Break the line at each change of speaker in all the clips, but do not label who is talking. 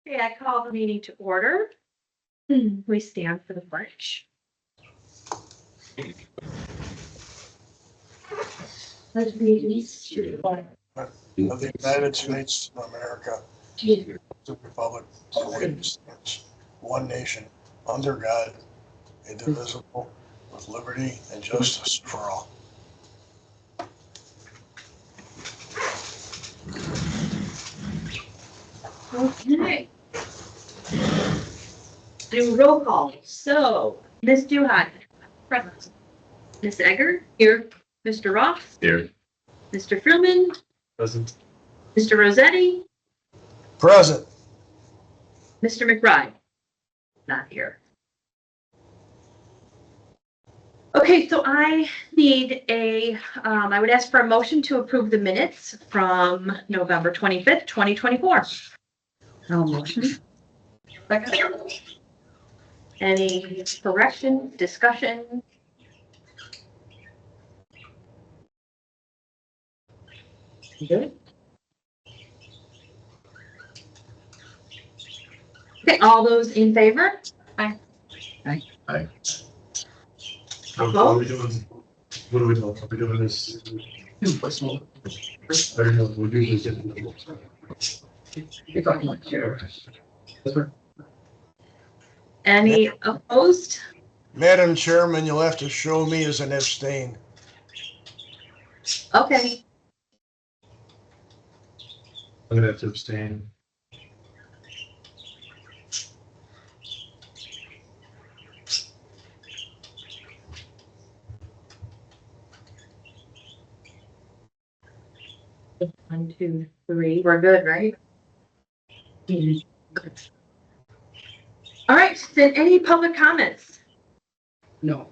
Okay, I call the meeting to order. We stand for the pledge. Pledge allegiance to the flag
of the United States of America, to the republic for which it stands, one nation, under God, indivisible, with liberty and justice for all.
Okay. Do roll call. So, Ms. Duhon, present. Ms. Egger, here. Mr. Ross,
Here.
Mr. Freeman,
Present.
Mr. Rossetti,
Present.
Mr. McBride, not here. Okay, so I need I would ask for a motion to approve the minutes from November 25th, 2024.
No motion.
Second. Any correction, discussion? Good. Okay, all those in favor?
What are we doing? What are we doing? Are we doing this? I don't know. We're usually getting.
You're talking about chair.
Any opposed?
Madam Chairman, you'll have to show me as an abstain.
Okay,
I'm gonna have to abstain.
one, two, three. We're good, right? All right, then any public comments?
No.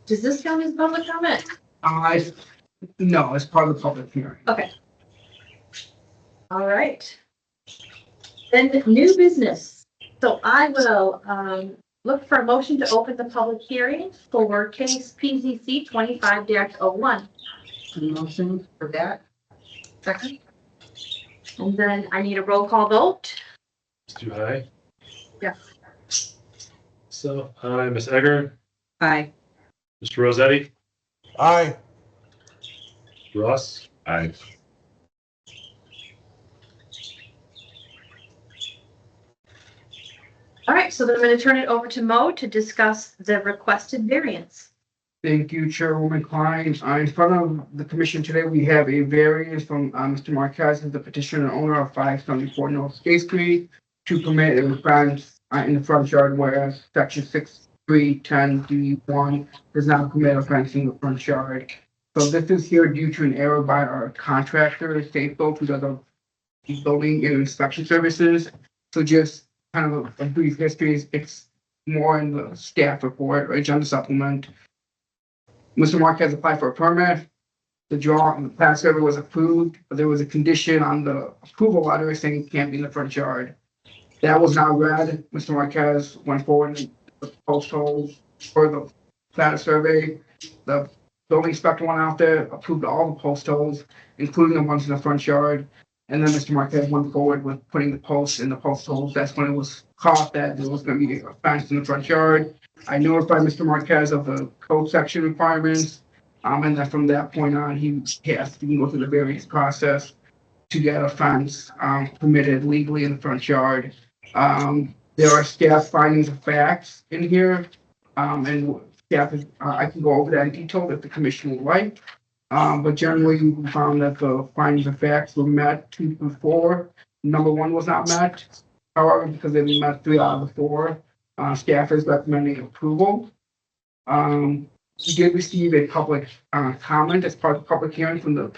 Does this count as public comment?
No, it's part of the public hearing.
Okay. All right. Then new business. So I will look for a motion to open the public hearing for case PZC 25-01.
Motion for that.
Second. And then I need a roll call vote.
It's too high.
Yes.
So, hi, Miss Egger,
Aye.
Mr. Rossetti,
Aye.
Ross. Aye.
All right, so then I'm going to turn it over to Mo to discuss the requested variance.
Thank you, Chairwoman Klein. In front of the commission today, we have a variance from Mr. Marquez, the petitioner and owner of 574 North State Street, to permit a fence in the front yard, whereas section 6310D1 does not permit a fence in the front yard. So this is here due to an error by our contractor, Safe Built, who does our building and inspection services. So just kind of a brief history, it's more in the staff report, or agenda supplement. Mr. Marquez applied for a permit. The plat survey was approved, but there was a condition on the approval letter saying it can't be in the front yard. That was not read. Mr. Marquez went forward and the post holes for the plat survey. The building inspector went out there, approved all the post holes, including the ones in the front yard. And then Mr. Marquez went forward with putting the posts in the post holes. That's when it was caught that there was going to be a fence in the front yard. I notified Mr. Marquez of the code section requirements. And then from that point on, he has to go through the variance process to get a fence permitted legally in the front yard. There are staff findings of facts in here. And staff is, I can go over that in detail if the commission would like. But generally, we found that the findings of facts were met 2 through 4. Number 1 was not met. However, because they met 3 out of the 4, staff is recommending approval. We did receive a public comment as part of the public hearing from the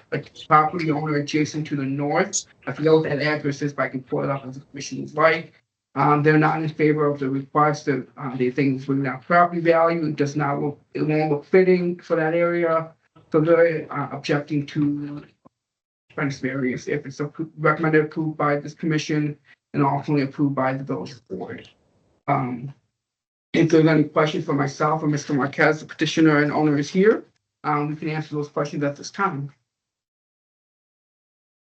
property owner adjacent to the north. I forget what that address is, but I can pull it up as the commission would like. They're not in favor of the request. They think it's within our property value. It does not look, it won't look fitting for that area. So they're objecting to fence variance if it's recommended approved by this commission and ultimately approved by the village board. If there's any questions for myself or Mr. Marquez, the petitioner and owner is here, we can answer those questions at this time.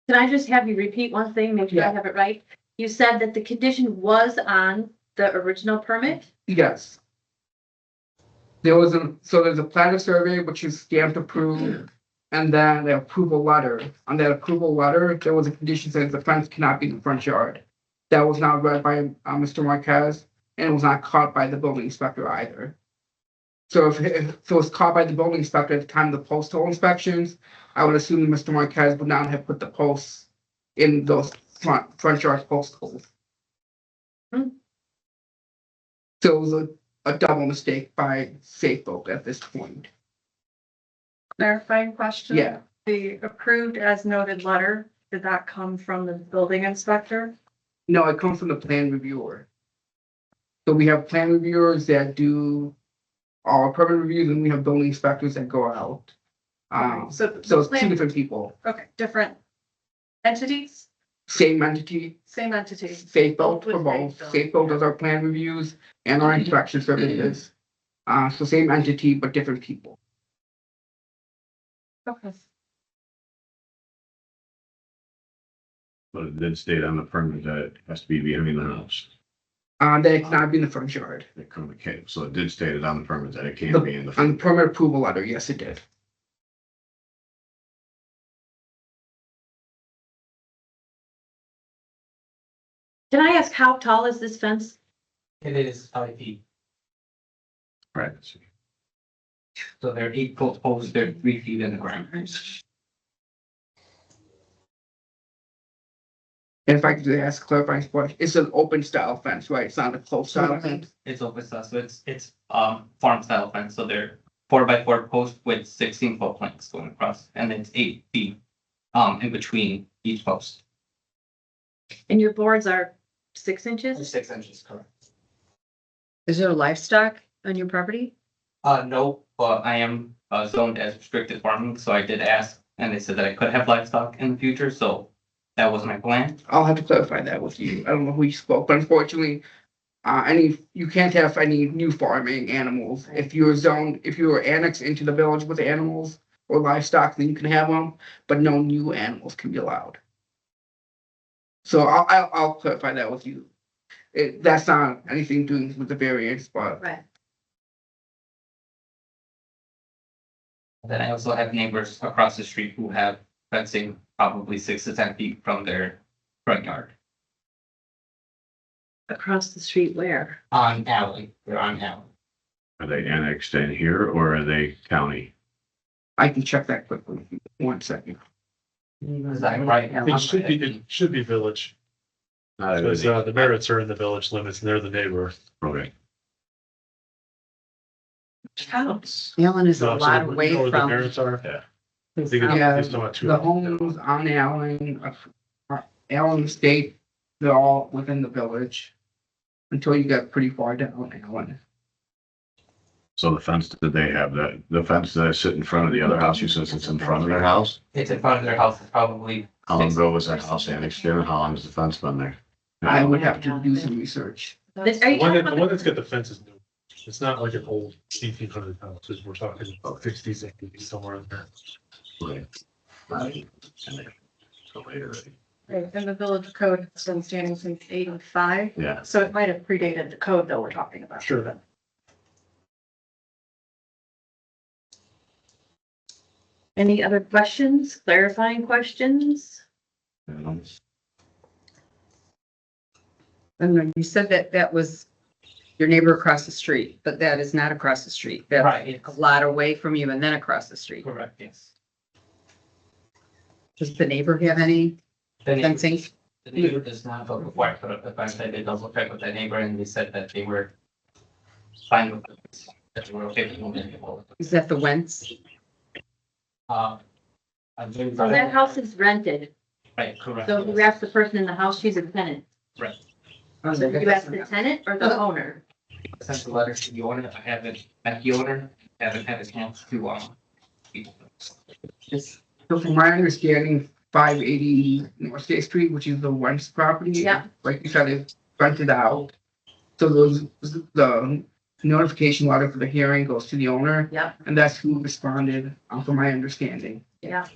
Can I just have you repeat one thing, make sure I have it right? you said that the condition was on the original permit?
Yes. There's a planner survey, which is stamped approved, and then the approval letter. On that approval letter, there was a condition saying the fence cannot be in the front yard. That was not read by Mr. Marquez, and it was not caught by the building inspector either. So if it was caught by the building inspector at the time of the post hole inspections, I would assume Mr. Marquez would not have put the posts in those front yard post holes.
Hmm.
So it was a double mistake by Safefolk at this point.
Clarifying question?
Yeah,
The approved as noted letter, did that come from the building inspector?
no, it comes from the plan reviewer. So we have plan reviewers that do all permit reviews, and we have building inspectors that go out. So it's two
plan-
different people,
Okay, different entities,
same entity,
same entity.
Safefolk
Both
for
with
both.
Safefolk.
Safefolk does our plan reviews and our inspection services. So same entity, but different people.
Okay.
But it did state on the permit that it has to be behind the house.
That cannot be in the front yard.
It couldn't, okay, so it did state it on the permit that it can't be in the.
On the
front.
permit approval letter, yes, it did.
Can I ask how tall is this fence?
It is 5 feet.
Right.
So they're 8 foot posts, they're 3 feet in the ground.
And if I could ask a clarifying question, it's an open style fence, right? It's not a closed style fence.
It's open style, so it's farm style fence, so they're 4x4 posts with 16 foot planks going across, and it's 8 feet in between each post.
And your boards are 6 inches?
6 inches, correct.
Is there livestock on your property?
No, but I am zoned as restricted farming, so I did ask, and they said that I could have livestock in the future, so that was my plan.
I'll have to clarify that with you. I don't know who you spoke, but unfortunately, you can't have any new farming animals. If you're zoned, if you are annexed into the village with animals or livestock, then you can have them, but no new animals can be allowed. So I'll clarify that with you. That's not anything doing with the variance, but
Right.
Then I also have neighbors across the street who have fencing probably 6 to 10 feet from their front yard.
Across the street where?
On alley, they're on alley.
Are they annexed in here or are they county?
I can check that quickly. 1 second.
Is that right?
It should be village,
Not
because
everything.
the Merritts are in the village limits and they're the neighbor.
Okay.
House.
Allen is a
No, so
lot
you
away
know where the
from.
Merritts are?
Yeah.
I think
Yeah,
it's about 2
The
hours.
homes on Allen Estate, they're all within the village until you get pretty far down Allen.
So the fence that they have, the fence that sit in front of the other house, you says it's in front of their house?
It's in front of their house, it's probably.
How long
6
ago was that house annexed in? How long has the fence been there?
I would have to do some research.
Are
The
you
one
talking
the one
about,
that's got the fence is new. It's not like an old 1800 house, we're talking about 60s, 80s, somewhere in there.
Right. So later,
Right, and the village code has been standing since 85,
yeah.
so it might have predated the code that we're talking about.
Sure.
any other questions, clarifying questions?
Um,
And you said that was your neighbor across the street, but that is not across the street. That's
Right,
a lot away from you and then across the street.
correct, yes.
Does the neighbor have any
The neighbor,
fencing?
the neighbor does not, but before I put up the fence, I did double check with that neighbor and they said that they were fine with it. That they were okay with moving it forward.
Is that the Wentz?
I believe.
So that house is rented,
Right, correct.
so if you ask the person in the house, she's a tenant.
Oh,
So you ask the tenant or the owner?
Sent the letter to the owner, I haven't met the owner, haven't had a chance to, speak with them.
Yes.
So from my understanding, 580 North State Street, which is the Wentz property.
Yeah.
Like you said, it's rented out. So the notification letter for the hearing goes to the owner,
Yep,
and that's who responded, from my understanding.
yeah.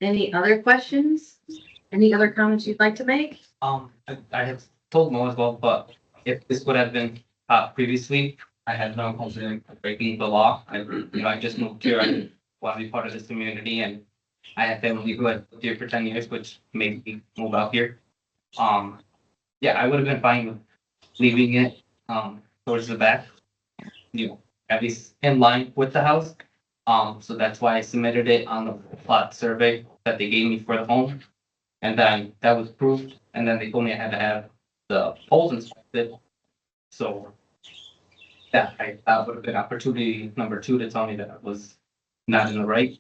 Any other questions? Any other comments you'd like to make?
I have told Mo as well, but if this would have been previously, I had no considering breaking the law. I just moved here. I want to be part of this community, and I have family who had lived here for 10 years, which made me move out here. Yeah, I would have been fine with leaving it towards the back, at least in line with the house. So that's why I submitted it on the plot survey that they gave me for the home. And then that was approved, and then they told me I had to have the poles inspected. So that would have been opportunity number 2 to tell me that I was not in the right.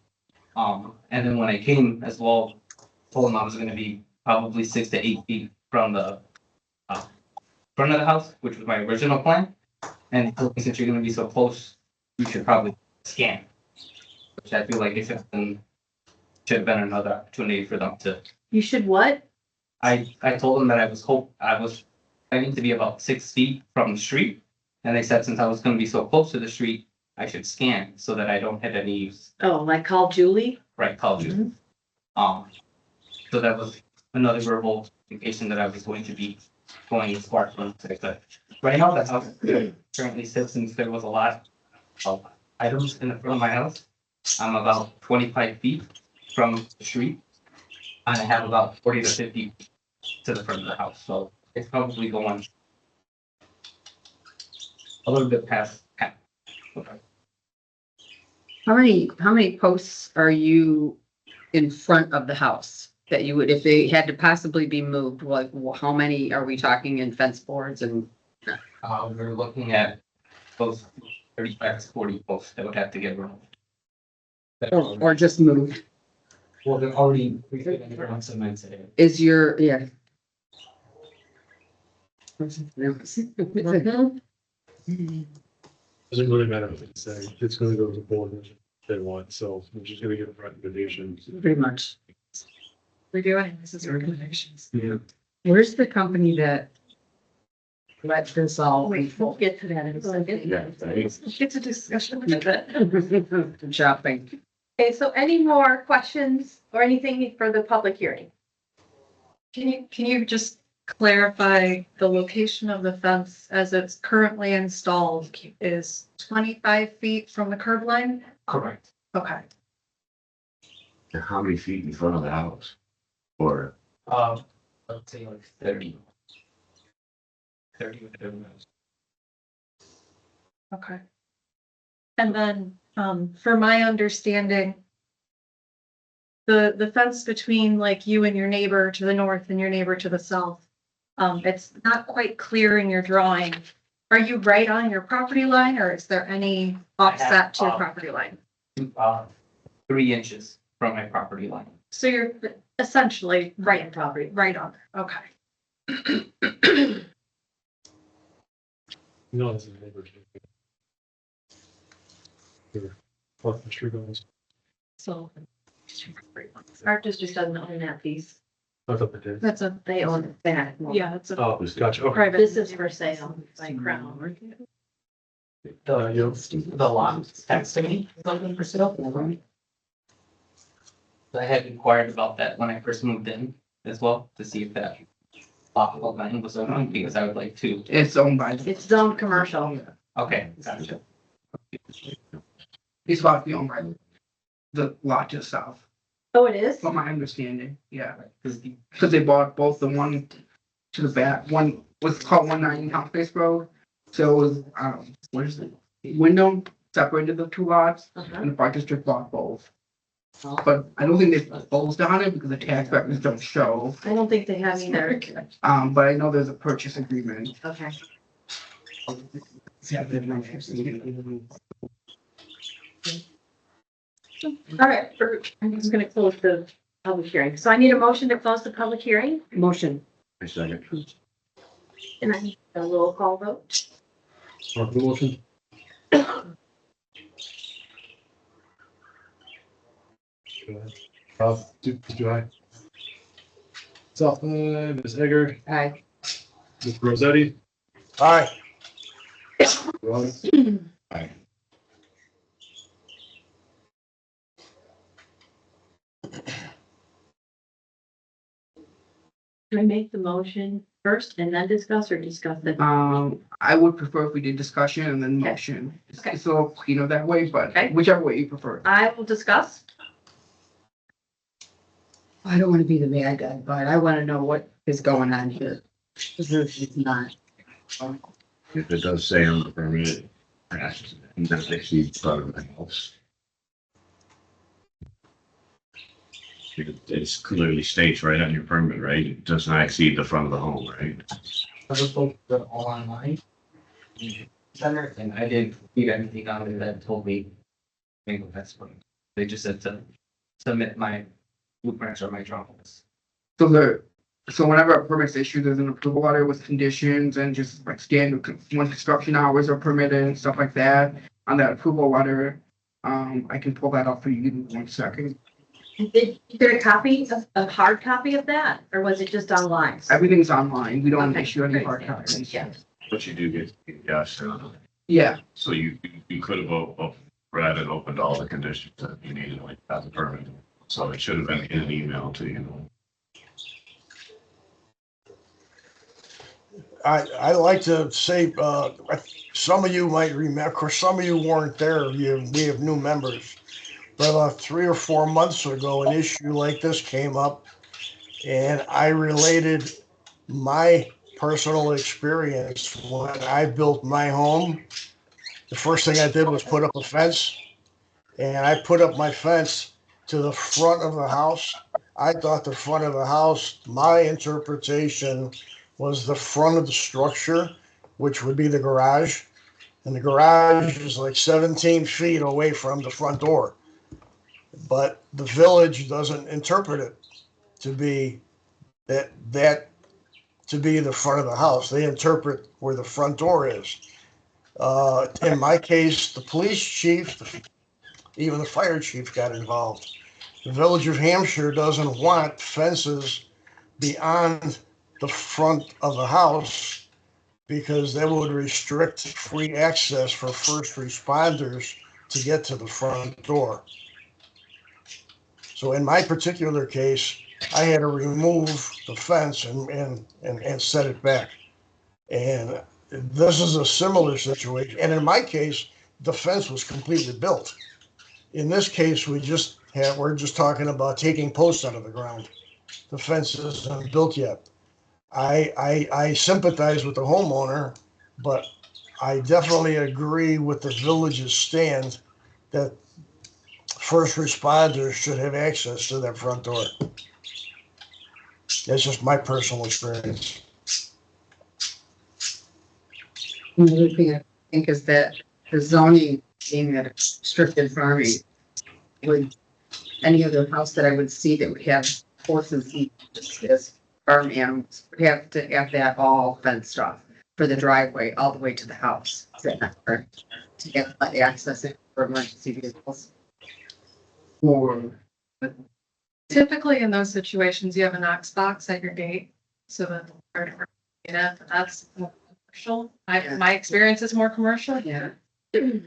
And then when I came as well, told them I was gonna be probably 6 to 8 feet from the front of the house, which was my original plan. And they told me, since you're gonna be so close, you should probably scan. Which I feel like it should have been another opportunity for them to.
You should what?
I told them that I was planning to be about 6 feet from the street. And they said since I was gonna be so close to the street, I should scan so that I don't hit any
Oh, like call Julie?
right colleges. So that was another verbal indication that I was going to be going as far from but right now the house currently sits, since there was a lot of items in the front of my house. I'm about 25 feet from the street. And I have about 40 to 50 to the front of the house, so it's probably going a little bit past half. Okay.
How many posts are you in front of the house that you would, if they had to possibly be moved, like, how many are we talking in fence boards and?
We're looking at those 35 to 40 posts that would have to get removed.
Or just moved?
Well, they're already on cement today.
Is your, yeah.
Doesn't really matter what they say, it's gonna go to the board if they want, so we're just gonna give a recommendation.
Pretty much.
Reviewing, this is recommendations.
Yeah.
Where's the company that let this all?
Wait, we'll get to that in a second.
Yeah, thanks.
It's a discussion about that.
Shopping.
Okay, so any more questions or anything for the public hearing?
Can you just clarify the location of the fence as it's currently installed is 25 feet from the curb line?
Correct.
Okay.
And how many feet in front of the house? Or,
Let's say like 30. 30 with the windows.
Okay. And then, for my understanding, the fence between like you and your neighbor to the north and your neighbor to the south, it's not quite clear in your drawing. Are you right on your property line, or is there any offset to your property line?
3 inches from my property line.
So you're essentially
Right in property.
right on there. Okay.
No, it's a neighbor. Here, off the street goes.
So
Our district doesn't own that piece.
I thought they did.
that's a,
They own that.
yeah, it's a
Oh, gotcha, okay.
private.
This is for sale by Crown.
The lot text to me, something for sale. I had inquired about that when I first moved in as well, to see if that lot of land was open, because I would like to.
It's owned by.
It's zoned commercial.
Okay, gotcha.
It's about to be owned by the lot to the south,
Oh, it is?
from my understanding, yeah.
Because the
Because they bought both the one to the back, one was called 190 House Base Road. So it was, what is it? Wyndham separated the two lots
Uh-huh.
and the park district bought both. But I don't think they've closed on it because the tax records don't show.
I don't think they have either.
But I know there's a purchase agreement.
Okay. All right, I'm just gonna close the public hearing. So I need a motion to close the public hearing,
Motion.
I second.
and I need a roll call vote.
Mark the motion. Rob, do I? South, Ms. Egger,
Aye.
Mr. Rosetti,
Aye.
Ron,
Aye.
Can I make the motion first and then discuss or discuss it?
I would prefer if we did discussion and then motion.
Okay.
It's a little cleaner that way, but
Okay.
whichever way you prefer.
I will discuss.
I don't wanna be the bad guy, but I wanna know what is going on here. This is not.
If it does say on the permit, and that they see front of the house. It's clearly states right on your permit, right? It does not exceed the front of the home, right?
I was told they're all online. Center, and I didn't read anything on it that told me. I think that's what, they just said to submit my blueprints or my drawings.
So whenever a permit's issued, there's an approval letter with conditions and just like standard when construction hours are permitted and stuff like that. On that approval letter, I can pull that up for you in 1 second.
Did you get a copy, a hard copy of that, or was it just online?
Everything's online. We don't
Okay,
issue any
great.
hard copies.
Yeah.
But you do get, yes.
Yeah,
So you could have read and opened all the conditions that you needed, like as a permit. So it should have been in an email to you.
I like to say, some of you might remember, of course, some of you weren't there, we have new members. But about 3 or 4 months ago, an issue like this came up, and I related my personal experience when I built my home. The first thing I did was put up a fence, and I put up my fence to the front of the house. I thought the front of the house, my interpretation was the front of the structure, which would be the garage. And the garage is like 17 feet away from the front door. But the village doesn't interpret it to be that to be the front of the house. They interpret where the front door is. In my case, the police chief, even the fire chief got involved. The village of Hampshire doesn't want fences beyond the front of the house because that would restrict free access for first responders to get to the front door. So in my particular case, I had to remove the fence and set it back. And this is a similar situation. And in my case, the fence was completely built. In this case, we're just talking about taking posts out of the ground. The fence isn't built yet. I sympathize with the homeowner, but I definitely agree with the village's stand that first responders should have access to their front door. That's just my personal experience.
Another thing I think is that the zoning being that restricted farming would, any other house that I would see that would have horses eat just as farm animals would have to have that all fenced off for the driveway all the way to the house. Is that not correct? To get access it for emergency vehicles.
or
Typically in those situations, you have a Knox box at your gate, so that the fire department can get in, but that's more commercial. My experience is more commercial.
Yeah.
But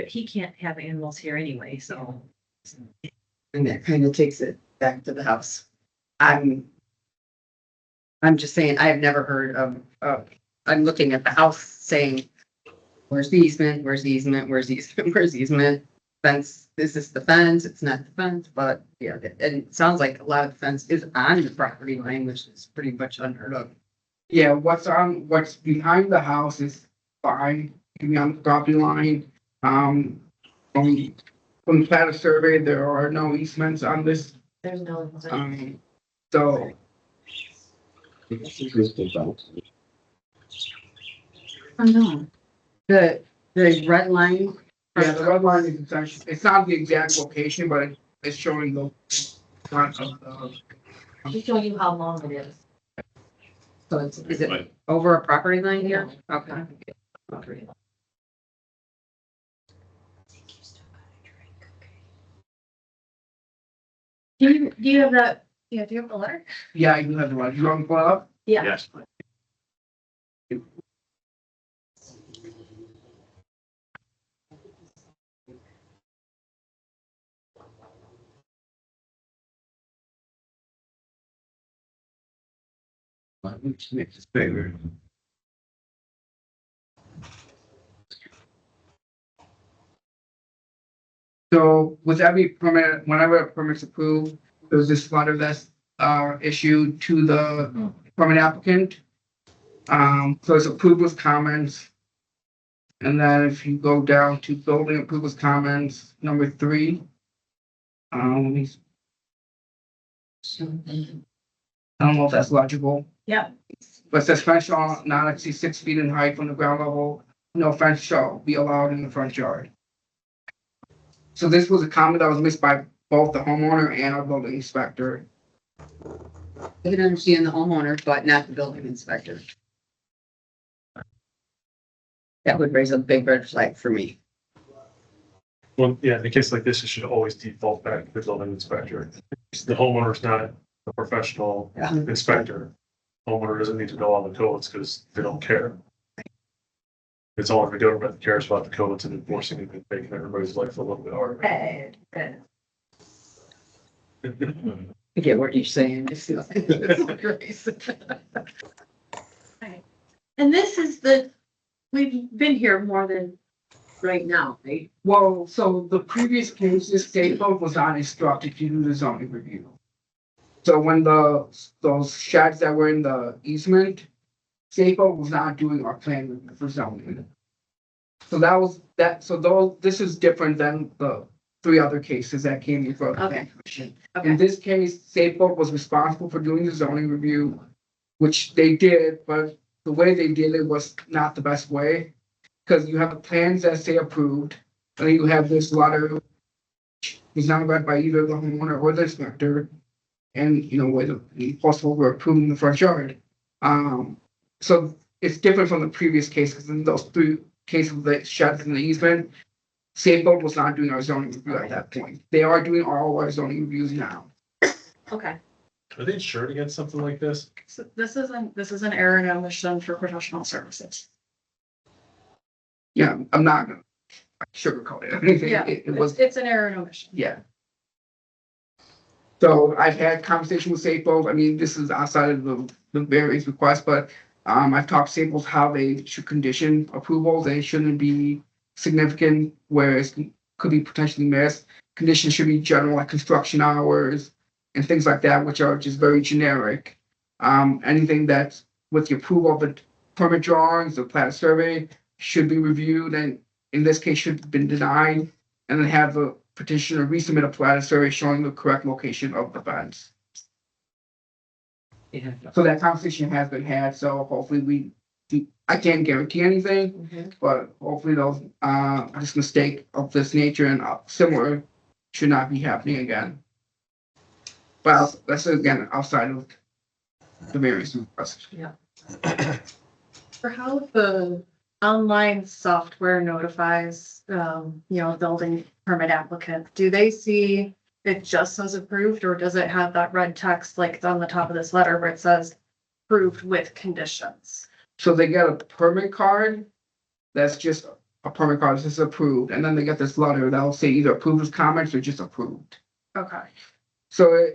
he can't have animals here anyway, so.
And that kind of takes it back to the house. I'm just saying, I've never heard of, I'm looking at the house saying, where's the easement, where's the easement, where's the easement, where's the easement? Fence, is this the fence? It's not the fence, but yeah, and it sounds like a lot of the fence is on the property line, which is pretty much unheard of.
yeah, what's behind the house is fine. It can be on the property line. From the plat survey, there are no easements on this.
There's no.
So
Oh, no. The red line.
yeah, the red line is essentially, it's not the exact location, but it's showing the front of the.
Just showing you how long it is.
So is it over a property line here? Okay.
Do you have that?
Yeah, do you have the letter?
Yeah, I do have the red. You want to pull it up?
Yeah.
Yes.
Let me just make this bigger. So with every permit, whenever a permit's approved, there's this letter that's issued to the permit applicant. So it's approved with comments. And then if you go down to building approved with comments, number 3. Let me. I don't know if that's legible.
Yeah.
But it says fence shall not exceed 6 feet in height from the ground level. No fence shall be allowed in the front yard. So this was a comment that was missed by both the homeowner and our building inspector.
I can understand the homeowner, but not the building inspector. That would raise a big red flag for me.
Well, yeah, in a case like this, it should always default back to the building inspector. The homeowner's not a professional
Yeah.
inspector. Homeowner doesn't need to know all the codes because they don't care. It's all the government that cares about the codes and enforcing it and making everybody's life a little bit harder.
I get what you're saying. It's grace.
And this is we've been here more than right now, right?
Well, so the previous case, this stakeholder was not instructed to do the zoning review. So when those sheds that were in the easement, stakeholder was not doing our plan review for zoning. So that was that. So this is different than the 3 other cases that came before the
Okay.
commission.
Okay.
In this case, Safeco was responsible for doing the zoning review, which they did, but the way they did it was not the best way. Because you have the plans that say approved, and then you have this letter, which is not read by either the homeowner or the inspector, and with the possible we're approving the front yard. So it's different from the previous case, because in those 3 cases of the sheds in the easement, Safeco was not doing our zoning review at that point. They are doing all our zoning reviews now.
Okay.
Are they insured against something like this?
So this is an error and omission for professional services.
Yeah, I'm not gonna sugarcoat it or anything.
Yeah,
It was,
it's an error and omission.
yeah. So I've had conversation with Safeco. I mean, this is outside of the various requests, but I've talked to Safeco how they should condition approvals. They shouldn't be significant, whereas could be potentially missed. Conditions should be general, like construction hours and things like that, which are just very generic. Anything that's with the approval of the permit drawings, the plat survey should be reviewed, and in this case should have been denied, and then have the petitioner resubmit a plat survey showing the correct location of the fence.
Yeah.
So that conversation has been had, so hopefully I can't guarantee anything, but hopefully those, this mistake of this nature and similar should not be happening again. But that's again outside of the various requests.
For how the online software notifies, building permit applicant, do they see it just says approved, or does it have that red text like on the top of this letter where it says approved with conditions?
So they get a permit card, that's just a permit card, this is approved, and then they get this letter that'll say either approved with comments or just approved.
Okay.
So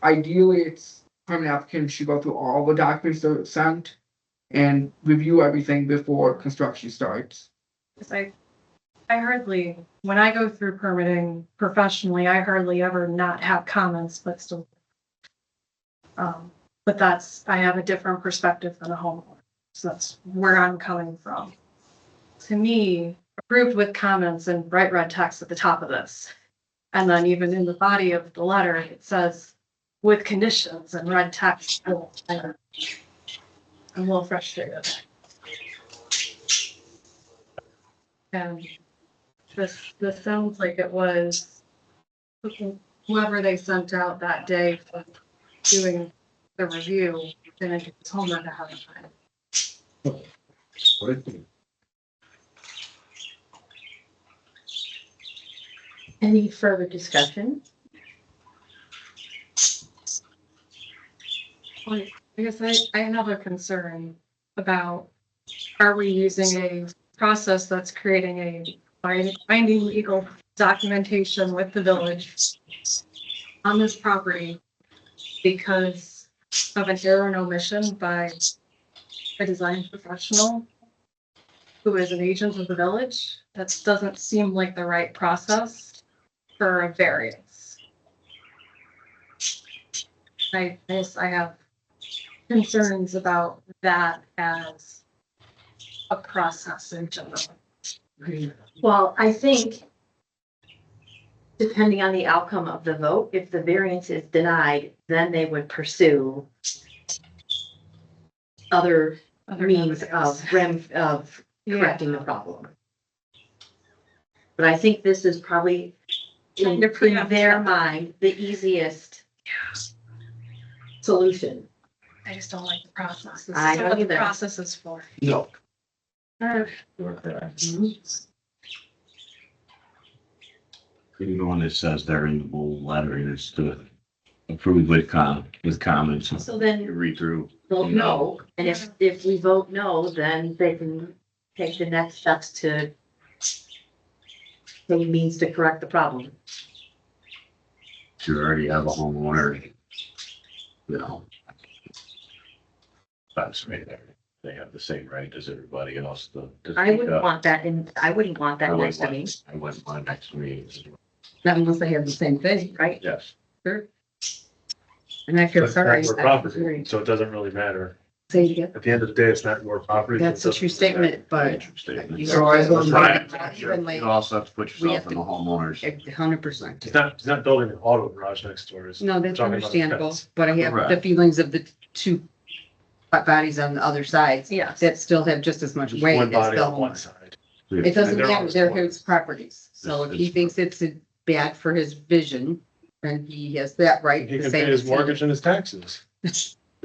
ideally, it's permit applicant should go through all the documents that are sent and review everything before construction starts.
Because when I go through permitting professionally, I hardly ever not have comments, but still. But I have a different perspective than a homeowner. So that's where I'm coming from. To me, approved with comments and bright red text at the top of this. And then even in the body of the letter, it says with conditions and red text. I'm a little frustrated. And this sounds like it was whoever they sent out that day for doing the review, didn't do his homework ahead of time.
Any further discussion?
I guess I have a concern about, are we using a process that's creating a binding legal documentation with the village on this property because of an error and omission by a design professional who is an agent of the village. That doesn't seem like the right process for a variance. I have concerns about that as a process in general.
Well, I think depending on the outcome of the vote, if the variance is denied, then they would pursue other means of correcting the problem. But I think this is probably in their mind, the easiest solution.
I just don't like the process. This
I
is
don't
what the
either.
process is for.
No.
Even the one that says there in the bold letter is to approve with comments.
So then
You read through.
vote no, and if we vote no, then they can take the next steps to take means to correct the problem.
You already have a homeowner. You know. That's right there. They have the same right as everybody else to
I
speak
wouldn't
up.
want that I wouldn't want that
I
next to me,
wouldn't I wouldn't want next to me.
Not unless they have the same thing,
right?
Yes.
sure. And I feel
That's
sorry.
not your property, so it doesn't really matter.
Say it again.
At the end of the day, it's not your property. so
That's
it
a true
doesn't really matter.
statement, but
Statement.
you
So I
know,
don't-
not evenly,
You also have to put
We
yourself
have
in the homeowners.
100%.
He's not building an auto garage next door. He's
No, that's
talking about a
understandable,
fence.
but I have the
Correct.
feelings of the two bodies on the other sides
Yes.
that still have just as much
Just
weight
one
as
body
the
on one
home.
side.
It doesn't
And they're
matter,
on
they're
split.
his properties, so if he
It's-
thinks it's bad for his vision, then he has that right.
He
the
can
same
pay his
as he-
mortgage and his taxes.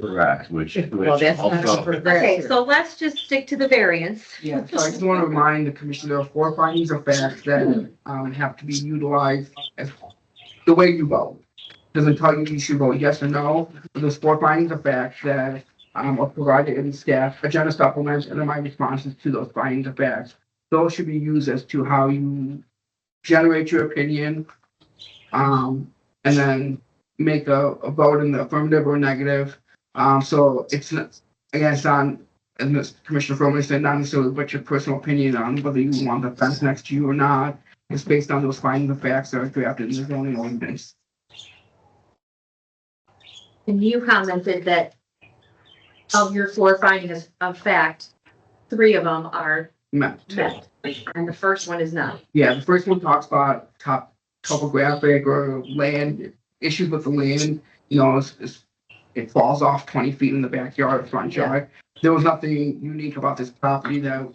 Correct, which
Well, that's not
also,
for
Okay,
that.
so let's just stick to the variance.
Yeah, so I just want to remind the commission there are 4 findings of facts that have to be utilized as the way you vote. Doesn't tell you you should vote yes or no, but there's 4 findings of facts that are provided in the staff agenda supplements and then my responses to those findings of facts. Those should be used as to how you generate your opinion, and then make a vote in the affirmative or negative. So it's not, again, it's not, and this Commissioner Froman said, not necessarily what your personal opinion on whether you want the fence next to you or not. It's based on those findings of facts that are drafted in the zoning ordinance.
And you commented that of your 4 findings of fact, 3 of them are
Met.
met, and the first one is not.
Yeah, the first one talks about topographic or land, issues with the land, you know, it falls off 20 feet in the backyard or front
Yeah.
yard. There was nothing unique about this property that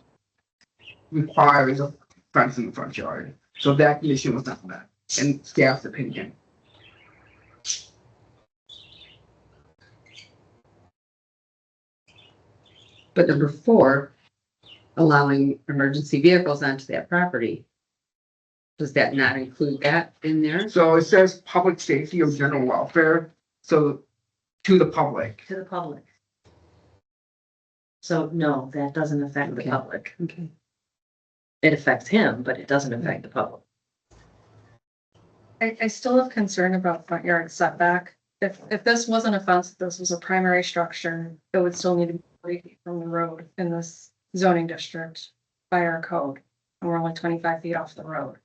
requires a fence in the front yard. So that condition was not met, in staff's opinion.
But number 4, allowing emergency vehicles onto that property. Does that not include that in there?
So it says public safety or general welfare, so to the public.
To the public. So no, that doesn't affect the
Okay.
public.
Okay.
It affects him, but it doesn't affect the public.
I still have concern about front yard setback. If this wasn't a fence, if this was a primary structure, it would still need to be 3 feet from the road in this zoning district by our code. And we're only 25 feet off the road.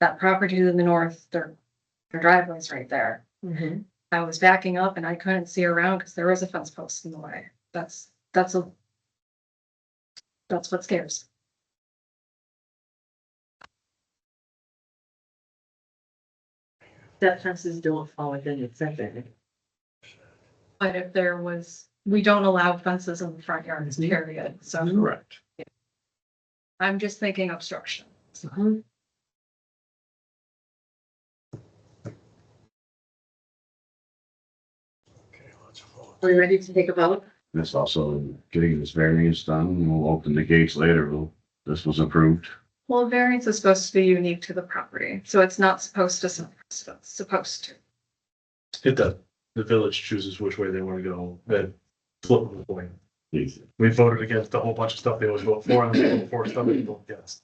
That property to the north, their driveway's right there. I was backing up and I couldn't see around because there was a fence post in the way. That's what scares.
That fences don't fall within the setback.
But if there was, we don't allow fences in the front yards, period. So
correct.
I'm just thinking obstruction.
Okay, let's vote.
Are we ready to take a vote?
This also getting this variance done, we'll open the gates later. This was approved.
Well, variance is supposed to be unique to the property, so it's not supposed to, it's supposed to.
It does. The village chooses which way they want to go, then flip the coin.
Please.
We voted against a whole bunch of stuff they always vote for, and they vote for stuff they vote against.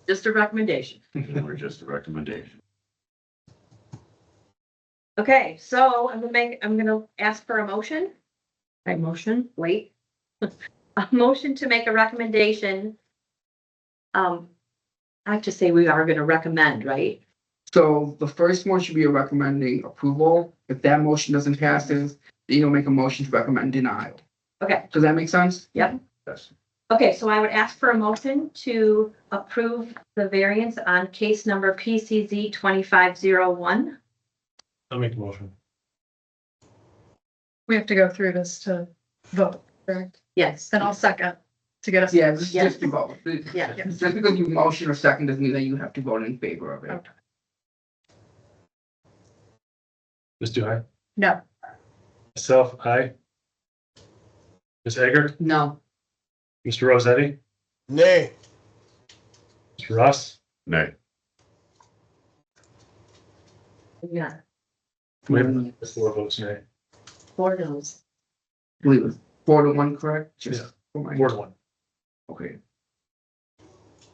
Just a recommendation.
We're just a recommendation.
Okay, so I'm gonna ask for a motion.
I motion.
Wait. A motion to make a recommendation. I have to say we are gonna recommend, right?
So the first one should be a recommending approval. If that motion doesn't pass, then you'll make a motion to recommend denial.
Okay,
Does that make sense?
Yep.
Yes.
okay, so I would ask for a motion to approve the variance on case number PCZ 2501.
I'll make the motion.
We have to go through this to vote, correct?
Yes.
Then I'll second to get us.
Yeah, just
Yes.
to vote.
Yeah.
Just because you motion or second doesn't mean that you have to vote in favor of it.
Okay.
Ms. Duhai?
No,
Myself, aye. Ms. Eggert?
No.
Mr. Rosetti?
Nay.
Mr. Ross?
Nay.
Yeah,
We have 4 votes, nay.
4 no's.
I believe it was 4-1, correct? Just
Yeah.
for my-
4-1.
Okay,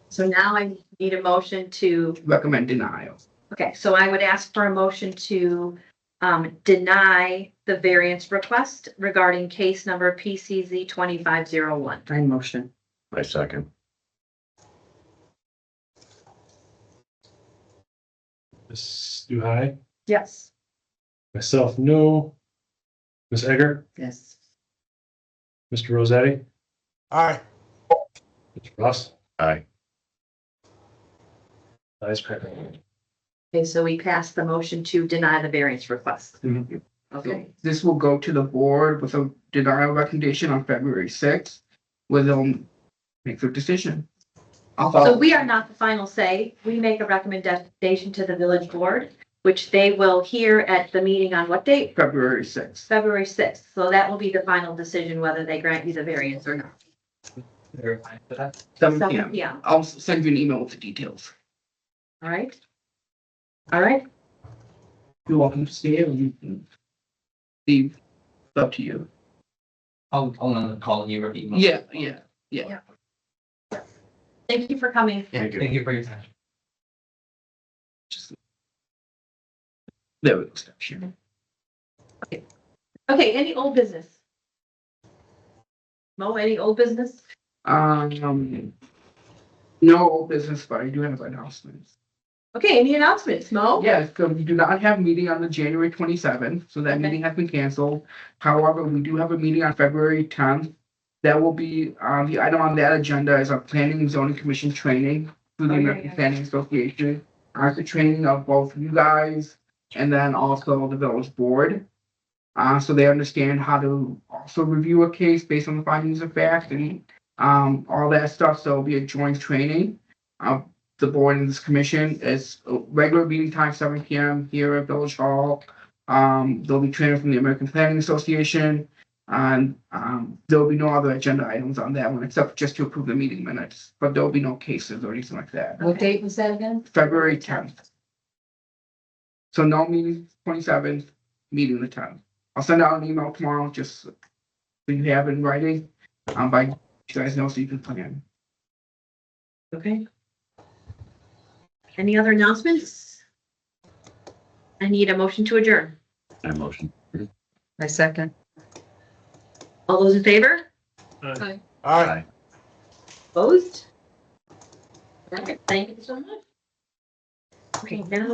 So now I need a motion to,
recommend denial.
okay, so I would ask for a motion to deny the variance request regarding case number PCZ 2501.
I motion.
I second.
Ms. Duhai?
yes,
Myself, no. Ms. Eggert?
Yes.
Mr. Rosetti?
Aye.
Mr. Ross?
Aye.
Ayes, pending.
Okay, so we passed the motion to deny the variance request.
Mhm.
Okay,
This will go to the board with a denial recommendation on February 6th, where they'll make their decision. I'll
so
follow.
we are not the final say. We make a recommendation to the village board, which they will hear at the meeting on what date?
February 6th.
February 6th. So that will be the final decision whether they grant you the variance or not.
Verify for that.
7
7
p.m.
p.m.
I'll send you an email with the details.
All right. All right.
You're welcome to stay or you can leave. It's up to you.
I'll call you or email.
Yeah.
Thank you for coming.
Thank you.
Thank you for your time.
Just there we go. Sure.
Okay, any old business? Mo, any old business?
No old business, but I do have announcements.
Okay, any announcements, Mo?
Yes, so we do not have a meeting on the January 27th, so that
Okay.
meeting has been canceled. However, we do have a meeting on February 10th. That will be, the item on that agenda is our Planning and Zoning Commission training through the
Oh, yeah,
American
yeah.
Planning Association. The training of both you guys and then also the village board. So they understand how to also review a case based on the findings of fact and all that stuff. So it'll be a joint training. The board and this commission is regular meeting time, 7 p.m. here at Village Hall. There'll be training from the American Planning Association. And there'll be no other agenda items on that one except just to approve the meeting minutes. But there'll be no cases or anything like that.
What date was that again?
February 10th. So no meeting 27th, meeting the 10th. I'll send out an email tomorrow just so you have it in writing. By you guys know so you can plan.
Okay. Any other announcements? I need a motion to adjourn.
I motion.
I second.
All those in favor?
Aye.
Aye.
Opposed? All right, thank you so much. Okay, now